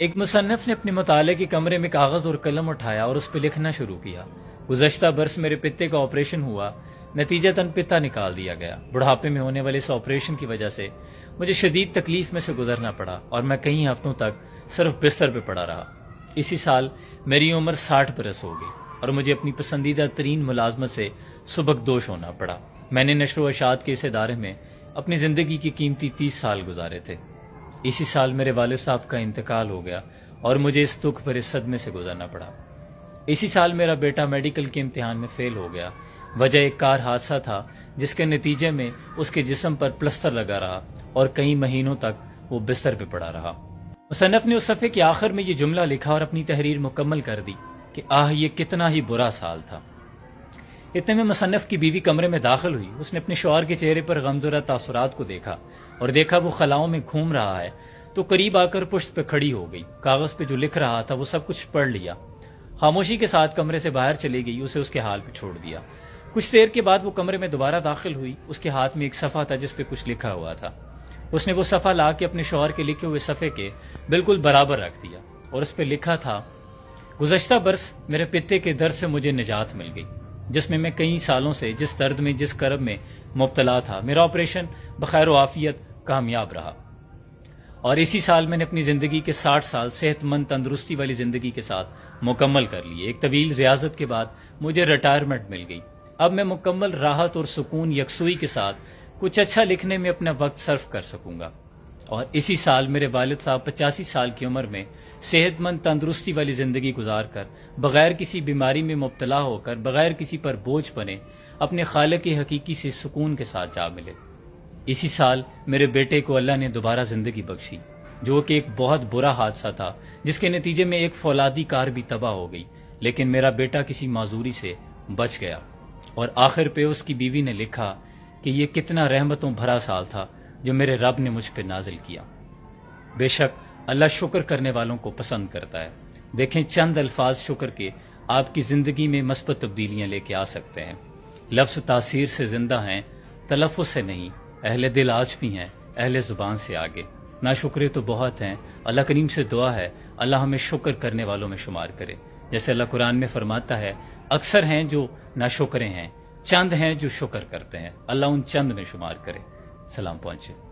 ایک مصنف نے اپنے مطالعے کے کمرے میں کاغذ اور قلم اٹھایا اور اس پہ لکھنا شروع کیا۔ گزشتہ برس میرے پتے کا آپریشن ہوا، نتیجتاً پتا نکال دیا گیا۔ بڑھاپے میں ہونے والے اس آپریشن کی وجہ سے مجھے شدید تکلیف میں سے گزرنا پڑا اور میں کئی ہفتوں تک صرف بستر پہ پڑا رہا۔ اسی سال میری عمر 60 برس ہو گئی اور مجھے اپنی پسندیدہ ترین ملازمت سے سبکدوش ہونا پڑا۔ میں نے نشر و اشاعت کے اس ادارے میں اپنی زندگی کی قیمتی 30 سال گزارے تھے۔ اسی سال میرے والد صاحب کا انتقال ہو گیا اور مجھے اس دکھ بھرے صدمے سے گزرنا پڑا۔ اسی سال میرا بیٹا میڈیکل کے امتحان میں فیل ہو گیا۔ وجہ ایک کار حادثہ تھا جس کے نتیجے میں اس کے جسم پر پلسٹر لگا رہا اور کئی مہینوں تک وہ بستر پہ پڑا رہا۔ مصنف نے اس صفحے کے آخر میں یہ جملہ لکھا اور اپنی تحریر مکمل کر دی کہ آہ یہ کتنا ہی برا سال تھا۔ اتنے میں مصنف کی بیوی کمرے میں داخل ہوئی۔ اس نے اپنے شوہر کے چہرے پر غمزدہ تاثرات کو دیکھا اور دیکھا وہ خلاؤں میں گھوم رہا ہے تو قریب آ کر پشت پہ کھڑی ہو گئی۔ کاغذ پہ جو لکھ رہا تھا وہ سب کچھ پڑھ لیا، خاموشی کے ساتھ کمرے سے باہر چلی گئی، اسے اس کے حال پہ چھوڑ دیا۔ کچھ دیر کے بعد وہ کمرے میں دوبارہ داخل ہوئی۔ اس کے ہاتھ میں ایک صفحہ تھا جس پہ کچھ لکھا ہوا تھا۔ اس نے وہ صفحہ لا کے اپنے شوہر کے لکھے ہوئے صفحے کے بالکل برابر رکھ دیا اور اس پہ لکھا تھا، گزشتہ برس میرے پتے کے درد سے مجھے نجات مل گئی، جس میں میں کئی سالوں سے جس درد میں جس کرب میں مبتلا تھا، میرا آپریشن بخیر و عافیت کامیاب رہا اور اسی سال میں نے اپنی زندگی کے 60 سال صحت مند تندرستی والی زندگی کے ساتھ مکمل کر لیے۔ ایک طویل ریاضت کے بعد مجھے ریٹائرمنٹ مل گئی۔ اب میں مکمل راحت اور سکون یکسوئی کے ساتھ کچھ اچھا لکھنے میں اپنا وقت صرف کر سکوں گا۔ اور اسی سال میرے والد صاحب 85 سال کی عمر میں صحت مند تندرستی والی زندگی گزار کر، بغیر کسی بیماری میں مبتلا ہو کر، بغیر کسی پر بوجھ بنے، اپنے خالق حقیقی سے سکون کے ساتھ جا ملے۔ اسی سال میرے بیٹے کو اللہ نے دوبارہ زندگی بخشی، جو کہ ایک بہت برا حادثہ تھا جس کے نتیجے میں ایک فولادی کار بھی تباہ ہو گئی، لیکن میرا بیٹا کسی معذوری سے بچ گیا۔ اور آخر پہ اس کی بیوی نے لکھا کہ یہ کتنا رحمتوں بھرا سال تھا جو میرے رب نے مجھ پہ نازل کیا۔ بے شک اللہ شکر کرنے والوں کو پسند کرتا ہے۔ دیکھیں چند الفاظ شکر کے آپ کی زندگی میں مثبت تبدیلیاں لے کے آ سکتے ہیں۔ لفظ تاثیر سے زندہ ہیں، تلفظ سے نہیں۔ اہل دل آج بھی ہیں، اہل زبان سے آگے۔ ناشکرے تو بہت ہیں، اللہ کریم سے دعا ہے اللہ ہمیں شکر کرنے والوں میں شمار کرے۔ جیسے اللہ قرآن میں فرماتا ہے، اکثر ہیں جو ناشکرے ہیں، چند ہیں جو شکر کرتے ہیں، اللہ ان چند میں شمار کرے۔ سلام پہنچے۔